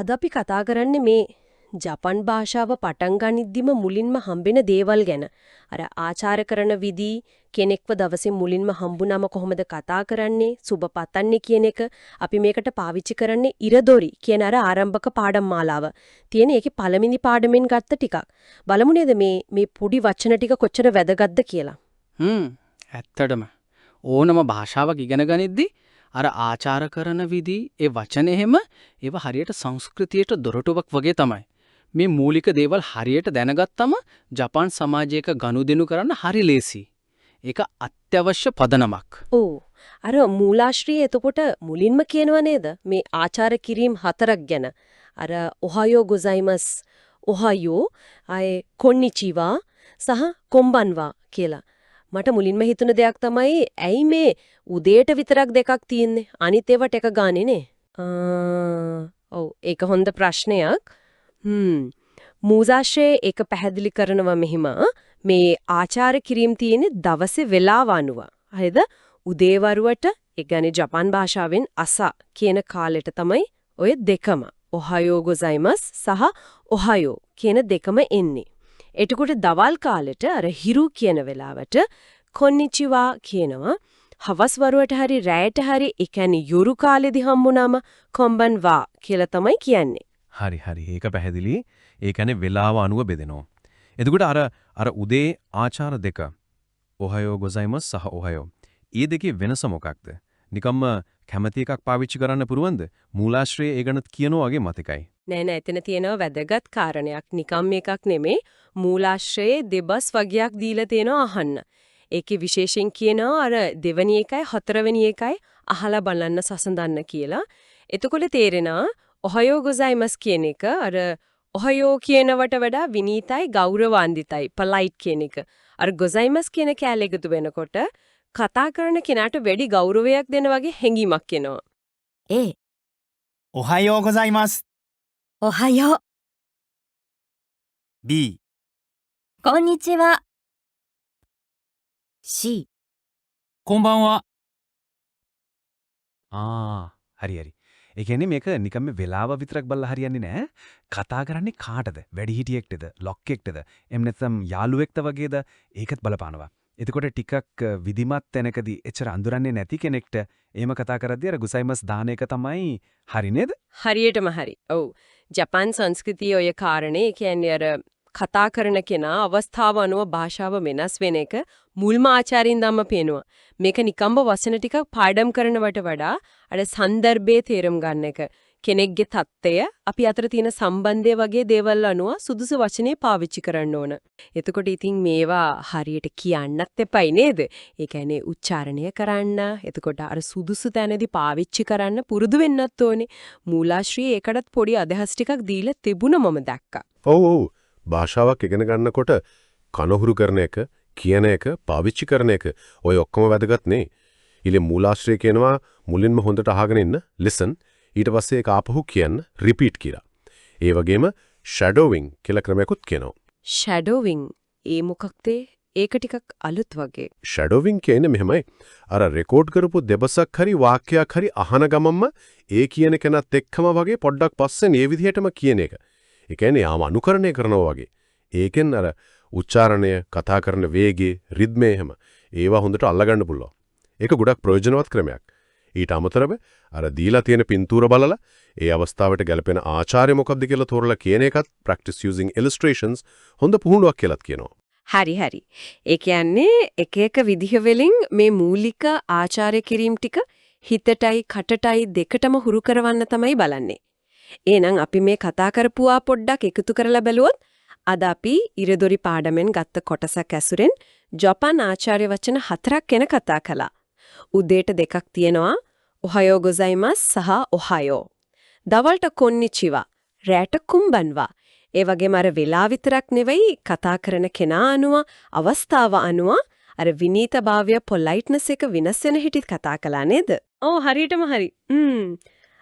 අද අපි කතා කරන්නේ මේ ජපන් භාෂාව පටන් ගනිද්දිම මුලින්ම හම්බෙන දේවල් ගැන. අර ආචාර කරන විදි, කෙනෙක්ව දවසේ මුලින්ම හම්බුනම කොහොමද කතා කරන්නේ, සුබ පතන්නේ කියන එක අපි මේකට පාවිච්චි කරන්නේ ඉරදොරි කියන අර ආරම්භක පාඩම් මාලාව. තියෙන ඒකේ පළවෙනි පාඩමෙන් ගත්ත ටිකක්. බලමු නේද මේ පොඩි වචන ටික කොච්චර වැදගත්ද කියලා. ඇත්තටම ඕනම භාෂාවක් ඉගෙන ගනිද්දි අර ආචාර කරන විදි ඒ වචන එහෙම ඒව හරියට සංස්කෘතියට දොරටුවක් වගේ තමයි. මේ මූලික දේවල් හරියට දැනගත්තම ජපාන් සමාජයක ගනුදෙනු කරන්න හරි ලේසි. ඒක අත්‍යවශ්‍ය පදනමක්. ඔව්. අර මූලාශ්‍රී එතකොට මුලින්ම කියනව නේද මේ ආචාර කිරීම හතරක් ගැන. අර ඔහායෝ ගොසයිමස්, ඔහායෝ, ආයේ කොන්නිචිවා සහ කොම්බන්වා කියලා. මට මුලින්ම හිතුණ දෙයක් තමයි ඇයි මේ උදේට විතරක් දෙකක් තියෙන්නේ අනිත් ඒවට එක ගානේ නේ. ඔව් ඒක හොඳ ප්‍රශ්නයක්. මූසාෂේ ඒක පැහැදිලි කරනවා මෙහිම මේ ආචාර කිරීම තියෙන්නේ දවසේ වෙලාව අනුව. හරිද? උදේවරුවට ඒ කියන්නේ ජපාන් භාෂාවෙන් අසා කියන කාලෙට තමයි ඔය දෙකම ඔහායෝ ගොසයිමස් සහ ඔහායෝ කියන දෙකම එන්නේ. එතකොට දවල් කාලෙට අර හිරු කියන වෙලාවට කොන්නිචිවා කියනවා. හවස් වරුවට හරි රැයට හරි ඒ කියන්නේ යොරු කාලෙදි හම්බුනාම කොම්බන්වා කියලා තමයි කියන්නේ. හරි ඒක පැහැදිලි. ඒ කියන්නේ වෙලාව අනුව බෙදෙනවා. එතකොට අර උදේ ආචාර දෙක ඔහායෝ ගොසයිමස් සහ ඔහායෝ. ඊ දෙකේ වෙනස මොකක්ද? නිකම්ම කැමැති එකක් පාවිච්චි කරන්න පුරුවන්ද? මූලාශ්‍රයේ ඒ ගණත් කියනවා වගේ මතකයි. නෑ එතන තියෙනවා වැදගත් කාරණයක්. නිකම් එකක් නෙමේ. මූලාශ්‍රයේ දෙබස් වගයක් දීලා තියෙනවා අහන්න. ඒකේ විශේෂයෙන් කියනවා අර දෙවෙනි එකයි හතරවෙනි එකයි අහලා බලන්න සසඳන්න කියලා. එතකොට තේරෙනවා ඔහායෝ ගොසයිමස් කියන එක අර ඔහායෝ කියනවට වඩා විනීතයි ගෞරවාන්විතයි පොලයිට් කියන එක. අර ගොසයිමස් කියන කැල එකතු වෙනකොට කතා කරන කෙනාට වැඩි ගෞරවයක් දෙන වගේ හැඟීමක් එනවා. ඔහායෝ ගොසයිමස්. ඔහායෝ. B こんにちは。C こんばんは。හරි. ඒ කියන්නේ මේක නිකම්ම වෙලාව විතරක් බලලා හරියන්නේ නැහැ. කතා කරන්නේ කාටද? වැඩිහිටියෙක්ටද? ලොක්කෙක්ටද? එම් නැත්නම් යාළුවෙක්ද වගේද? ඒකත් බලපානවා. එතකොට ටිකක් විධිමත් තැනකදී එච්චර අඳුරන්නේ නැති කෙනෙක්ට එහෙම කතා කරද්දී අර ගොසයිමස් දාන එක තමයි හරි නේද? හරියටම හරි. ඔව්. ජපාන් සංස්කෘතියේ ඔය කාරණේ කියන්නේ අර කතා කරන කෙනා අවස්ථාව අනුව භාෂාව වෙනස් වෙන එක මුල්ම ආචාරින් ධම්ම පේනවා. මේක නිකම්ම වචන ටිකක් පාඩම් කරනවට වඩා අර સંદર્ભයේ තේරුම් ගන්න එක. කෙනෙක්ගේ தත්ත්වය අපි අතර තියෙන සම්බන්ධය වගේ දේවල් අනුව සුදුසු වචනේ පාවිච්චි කරන්න ඕන. එතකොට ඉතින් මේවා හරියට කියන්නත් එපයි නේද? ඒ කියන්නේ උච්චාරණය කරන්න. එතකොට අර සුදුසු තැනදී පාවිච්චි කරන්න පුරුදු වෙන්නත් ඕනේ. මූලාශ්‍රී ඒකටත් පොඩි අදහස් ටිකක් දීලා තිබුණ මම දැක්කා. ඔව්. භාෂාවක් ඉගෙන ගන්නකොට කනහුරු කරන එක, කියන එක, පාවිච්චි කරන එක ඔය ඔක්කොම වැදගත් නේ. ඊළඟ මූලාශ්‍රය කියනවා මුලින්ම හොඳට අහගෙන ඉන්න, listen. ඊට පස්සේ ඒක ආපහු කියන්න, repeat කියලා. ඒ වගේම shadowing කියලා ක්‍රමයක්ත් කියනවා. shadowing ඒ මොකක්ද? ඒක ටිකක් අලුත් වගේ. shadowing කියන්නේ මෙහෙමයි. අර රෙකෝඩ් කරපු දෙබසක් හරි වාක්‍යයක් හරි අහන ගමන්ම ඒ කියන කෙනත් එක්කම වගේ පොඩ්ඩක් පස්සෙන් ඒ විදිහටම කියන එක. ඒ කියන්නේ යාම අනුකරණය කරනවා වගේ. ඒකෙන් අර උච්චාරණය, කතා කරන වේගය, රිද්මය එහෙම ඒවා හොඳට අල්ලගන්න පුළුවන්. ඒක ගොඩක් ප්‍රයෝජනවත් ක්‍රමයක්. ඊට අමතරව අර දීලා තියෙන පින්තූර බලලා ඒ අවස්ථාවට ගැලපෙන ආචාර්ය මොකක්ද කියලා තෝරලා කියන එකත් practice using illustrations හොඳ පුහුණුවක් කියලාත් කියනවා. හරි. ඒ කියන්නේ එක එක විදිහ වලින් මේ මූලික ආචාර්ය කිරීම ටික හිතටයි කටටයි දෙකටම හුරු කරවන්න තමයි බලන්නේ. එහෙනම් අපි මේ කතා කරපුවා පොඩ්ඩක් එකතු කරලා බැලුවොත් අද අපි ඉරදොරි පාඩමෙන් ගත්ත කොටසක් ඇසුරෙන් ජපාන් ආචාර්ය වචන 4ක් ගැන කතා කළා. උදේට දෙකක් තියෙනවා ඔහායෝ ගොසයිමස් සහ ඔහායෝ. දවල්ට කොන්නිචිවා, රැට කුම්බන්වා. ඒ වගේම අර වෙලා විතරක් නෙවෙයි කතා කරන කෙනා අනුව, අවස්ථාව අනුව අර විනීතභාවය, පොලයිට්නස් එක වෙනස් වෙන හැටිත් කතා කළා නේද? ඔව් හරියටම හරි.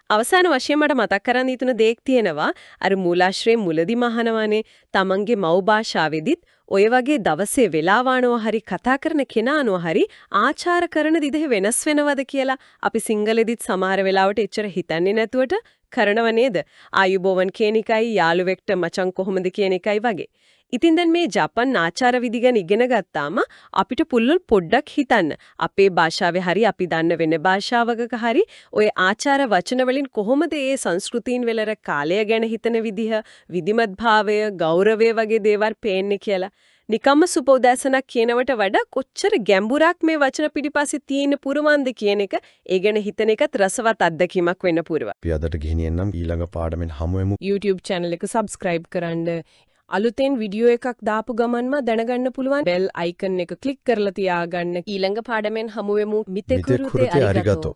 අවසාන වශයෙන් මට මතක් කරන් දීතුන දෙයක් තියෙනවා. අර මූලාශ්‍රයේ මුලදි මහනවනේ තමන්ගේ මව් භාෂාවෙදිත් ඔය වගේ දවසේ වෙලාවානෝ හරි කතා කරන කෙනානෝ හරි ආචාර කරන විදිහ වෙනස් වෙනවද කියලා අපි සිංගලෙදිත් සමහර වෙලාවට එච්චර හිතන්නේ නැතුවට කරනව නේද? ආයුබෝවන් කියන එකයි යාළුවෙක්ට මචං කොහොමද කියන එකයි වගේ. ඉතින් දැන් මේ ජපන් ආචාර විදි ගැන ඉගෙන ගත්තාම අපිට පුළුල් පොඩ්ඩක් හිතන්න. අපේ භාෂාවේ හරි අපි දන්න වෙන භාෂාවක හරි ඔය ආචාර වචන වලින් කොහොමද මේ සංස්කෘතීන් වලර කාලය ගැන හිතන විදිහ, විධිමත් භාවය, ගෞරවය වගේ දේවල් පේන්නේ කියලා. නිකම්ම සුපෝදෑසනක් කියනවට වඩා කොච්චර ගැඹුරක් මේ වචන පිටිපස්සේ තියෙන පුරවන්ද කියන එක ඒ ගැන හිතන එකත් රසවත් අත්දැකීමක් වෙන්න පුරවා. අපි අදට ගෙනියන්න නම් ඊළඟ පාඩමෙන් හමු වෙමු. YouTube channel එක subscribe කරන්න. අලුතෙන් වීඩියෝ එකක් දාපු ගමන්ම දැනගන්න පුළුවන් bell icon එක click කරලා තියාගන්න. ඊළඟ පාඩමෙන් හමු වෙමු. මිතෙකුරුතේ අරිගතෝ.